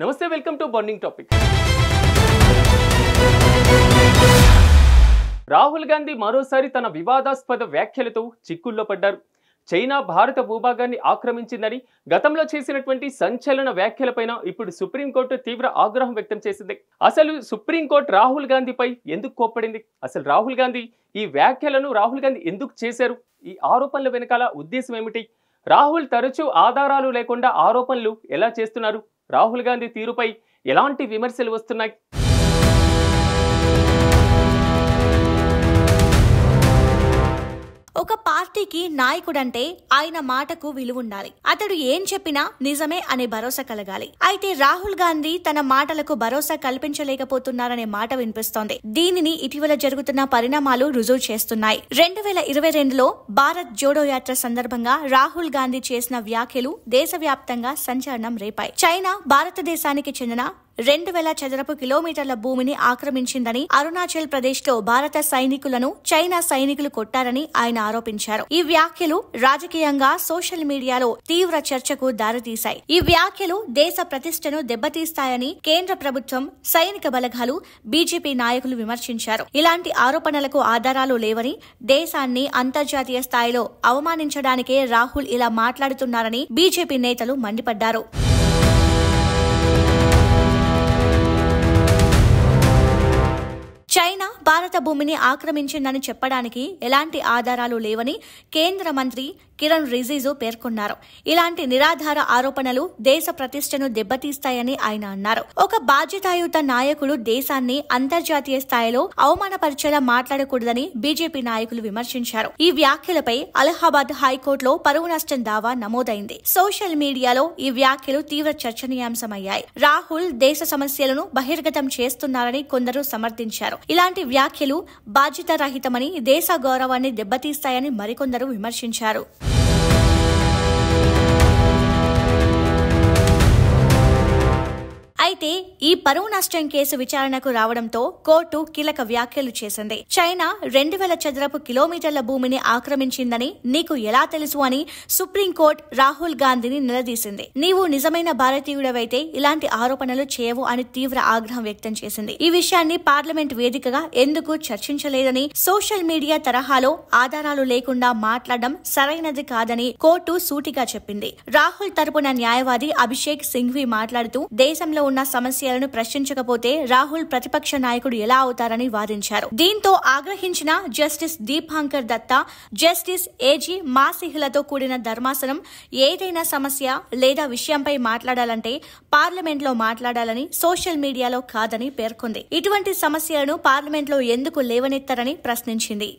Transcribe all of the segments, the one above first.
నమస్తే, welcome to burning topic. Rahul Gandhi మరోసారి తన వివాదాస్పద వ్యాఖ్యలతో చిక్కుల్లో పడ్డారు. చైనా భారత భూభాగాన్ని ఆక్రమించిందని గతంలో చేసినటువంటి సంచలన వ్యాఖ్యలపైన ఇప్పుడు సుప్రీంకోర్టు తీవ్ర ఆగ్రహం వ్యక్తం చేసింది. అసలు సుప్రీంకోర్టు రాహుల్ గాంధీపై ఎందుకు కోప్పడింది? అసలు రాహుల్ గాంధీ ఈ వ్యాఖ్యలను ఎందుకు చేశారు? ఈ ఆరోపణల వెనకాల ఉద్దేశం ఏమిటి? రాహుల్ తరచూ ఆధారాలు లేకుండా ఆరోపణలు ఎలా చేస్తున్నారు? రాహుల్ గాంధీ తీరుపై ఎలాంటి విమర్శలు వస్తున్నాయి? ఒక పార్టీకి నాయకుడంటే ఆయన మాటకు విలువ ఉండాలి. అతడు ఏం చెప్పినా నిజమే అనే భరోసా కలగాలి. అయితే రాహుల్ గాంధీ తన మాటలకు భరోసా కల్పించలేకపోతున్నారనే మాట వినిపిస్తోంది. దీనిని ఇటీవల జరుగుతున్న పరిణామాలు రుజువు చేస్తున్నాయి. 2022లో భారత్ జోడో యాత్ర సందర్భంగా రాహుల్ గాంధీ చేసిన వ్యాఖ్యలు దేశవ్యాప్తంగా సంచలనం రేపాయి. చైనా భారతదేశానికి చెందిన 2000 చదరపు కిలోమీటర్ల భూమిని ఆక్రమించిందని, అరుణాచల్ ప్రదేశ్ లో భారత సైనికులను చైనా సైనికులు కొట్టారని ఆయన ఆరోపించారు. ఈ వ్యాఖ్యలు రాజకీయంగా సోషల్ మీడియాలో తీవ్ర చర్చకు దారితీశాయి. ఈ వ్యాఖ్యలు దేశ ప్రతిష్టను దెబ్బతీస్తాయని కేంద్ర ప్రభుత్వం, సైనిక బలగాలు, బీజేపీ నాయకులు విమర్శించారు. ఇలాంటి ఆరోపణలకు ఆధారాలు లేవని, దేశాన్ని అంతర్జాతీయ స్థాయిలో అవమానించడానికే రాహుల్ ఇలా మాట్లాడుతున్నారని బీజేపీ నేతలు మండిపడ్డారు. చైనా భారత భూమిని ఆక్రమించిందని చెప్పడానికి ఎలాంటి ఆధారాలు లేవని కేంద్ర మంత్రి కిరణ్ రిజిజు పేర్కొన్నారు. ఇలాంటి నిరాధార ఆరోపణలు దేశ ప్రతిష్టను దెబ్బతీస్తాయని ఆయన అన్నారు. ఒక బాధ్యతాయుత నాయకుడు దేశాన్ని అంతర్జాతీయ స్థాయిలో అవమానపరిచేలా మాట్లాడకూడదని బీజేపీ నాయకులు విమర్శించారు. ఈ వ్యాఖ్యలపై అలహాబాద్ హైకోర్టులో పరువు నష్టం దావా నమోదైంది. సోషల్ మీడియాలో ఈ వ్యాఖ్యలు తీవ్ర చర్చనీయాంశమయ్యాయి. రాహుల్ దేశ సమస్యలను బహిర్గతం చేస్తున్నారని కొందరు సమర్థించారు. ఇలాంటి వ్యాఖ్యలు బాధ్యతారహితమని, దేశ గౌరవాన్ని దెబ్బతీస్తాయని మరికొందరు విమర్శించారు. అయితే ఈ పరువు నష్టం కేసు విచారణకు రావడంతో కోర్టు కీలక వ్యాఖ్యలు చేసింది. చైనా 2000 చదరపు కిలోమీటర్ల భూమిని ఆక్రమించిందని నీకు ఎలా తెలుసు అని సుప్రీంకోర్టు రాహుల్ గాంధీని నిలదీసింది. నీవు నిజమైన భారతీయుడవైతే ఇలాంటి ఆరోపణలు చేయవు అని తీవ్ర ఆగ్రహం వ్యక్తం చేసింది. ఈ విషయాన్ని పార్లమెంట్ వేదికగా ఎందుకు చర్చించలేదని, సోషల్ మీడియా తరహాలో ఆధారాలు లేకుండా మాట్లాడడం సరైనది కాదని కోర్టు సూటిగా చెప్పింది. రాహుల్ తరపున న్యాయవాది అభిషేక్ సింఘ్వి మాట్లాడుతూ, దేశంలో ఉన్న సమస్యలను ప్రశ్నించకపోతే రాహుల్ ప్రతిపక్ష నాయకుడు ఎలా అవుతారని వాదించారు. దీంతో ఆగ్రహించిన justice Dipankar Datta, justice AG మాసిహ్లతో కూడిన ధర్మాసనం ఏదైనా సమస్య లేదా విషయంపై మాట్లాడాలంటే పార్లమెంట్లో మాట్లాడాలని, సోషల్ మీడియాలో కాదని పేర్కొంది. ఇటువంటి సమస్యలను పార్లమెంట్లో ఎందుకు లేవనెత్తారని ప్రశ్నించింది.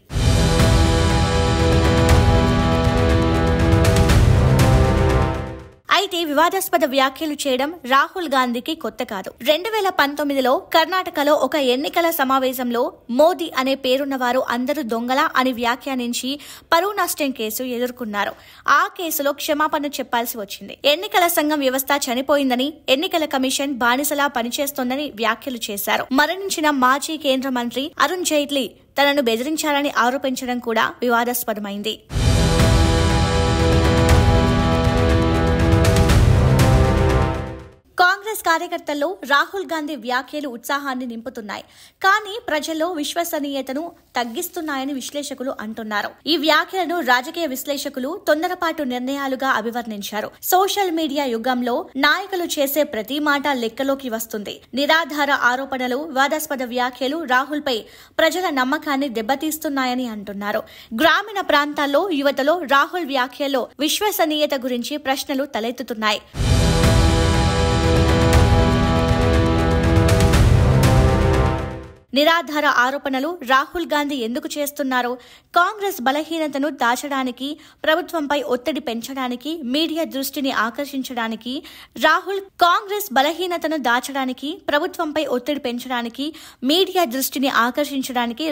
అయితే వివాదాస్పద వ్యాఖ్యలు చేయడం రాహుల్ గాంధీకి కొత్త కాదు. 2019లో కర్ణాటకలో ఒక ఎన్నికల సమావేశంలో మోదీ అనే పేరున్న వారు అందరూ దొంగల అని వ్యాఖ్యానించి పరువు నష్టం కేసు ఎదుర్కొన్నారు. ఆ కేసులో క్షమాపణ చెప్పాల్సి వచ్చింది. ఎన్నికల సంఘం వ్యవస్థ చనిపోయిందని, ఎన్నికల కమిషన్ బానిసలా పనిచేస్తోందని వ్యాఖ్యలు చేశారు. మరణించిన మాజీ కేంద్ర మంత్రి అరుణ్ జైట్లీ తనను బెదిరించారని ఆరోపించడం కూడా వివాదాస్పదమైంది. కాంగ్రెస్ కార్యకర్తల్లో రాహుల్ గాంధీ వ్యాఖ్యలు ఉత్సాహాన్ని నింపుతున్నాయి. కానీ ప్రజల్లో విశ్వసనీయతను తగ్గిస్తున్నాయని విశ్లేషకులు అంటున్నారు. ఈ వ్యాఖ్యలను రాజకీయ విశ్లేషకులు తొందరపాటు నిర్ణయాలుగా అభివర్ణించారు. సోషల్ మీడియా యుగంలో నాయకులు చేసే ప్రతి మాట లెక్కలోకి వస్తుంది. నిరాధార ఆరోపణలు, వివాదాస్పద వ్యాఖ్యలు రాహుల్ పై ప్రజల నమ్మకాన్ని దెబ్బతీస్తున్నాయని అంటున్నారు. గ్రామీణ ప్రాంతాల్లో యువతలో రాహుల్ వ్యాఖ్యల్లో విశ్వసనీయత గురించి ప్రశ్నలు తలెత్తుతున్నాయి. నిరాధార ఆరోపణలు రాహుల్ గాంధీ ఎందుకు చేస్తున్నారో, కాంగ్రెస్ బలహీనతను దాచడానికి, ప్రభుత్వంపై ఒత్తిడి పెంచడానికి, మీడియా దృష్టిని ఆకర్షించడానికి,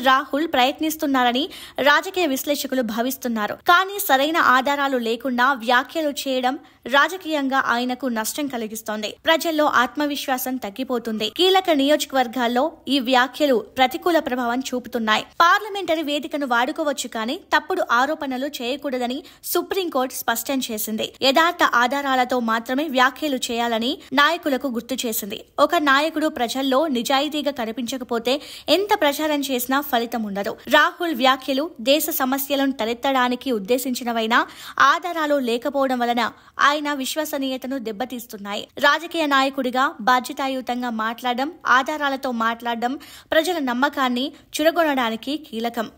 రాహుల్ ప్రయత్నిస్తున్నారని రాజకీయ విశ్లేషకులు భావిస్తున్నారు. కానీ సరైన ఆధారాలు లేకుండా వ్యాఖ్యలు చేయడం రాజకీయంగా ఆయనకు నష్టం కలిగిస్తోంది. ప్రజల్లో ఆత్మవిశ్వాసం తగ్గిపోతుంది. కీలక నియోజకవర్గాల్లో ఈ వ్యాఖ్యలు ప్రతికూల ప్రభావం చూపుతున్నాయి. పార్లమెంటరీ వేదికను వాడుకోవచ్చు కానీ తప్పుడు ఆరోపణలు చేయకూడదని సుప్రీంకోర్టు స్పష్టం చేసింది. యథార్థ ఆధారాలతో మాత్రమే వ్యాఖ్యలు చేయాలని నాయకులకు గుర్తు చేసింది. ఒక నాయకుడు ప్రజల్లో నిజాయితీగా కనిపించకపోతే ఎంత ప్రచారం చేసినా ఫలితం ఉండదు. రాహుల్ వ్యాఖ్యలు దేశ సమస్యలను తలెత్తడానికి ఉద్దేశించినవైనా ఆధారాలు లేకపోవడం వలన ఆయన విశ్వసనీయతను దెబ్బతీస్తున్నాయి. రాజకీయ నాయకుడిగా బాధ్యతాయుతంగా మాట్లాడడం, ఆధారాలతో మాట్లాడడం ప్రజల నమ్మకాన్ని చురగొనడానికి కీలకం.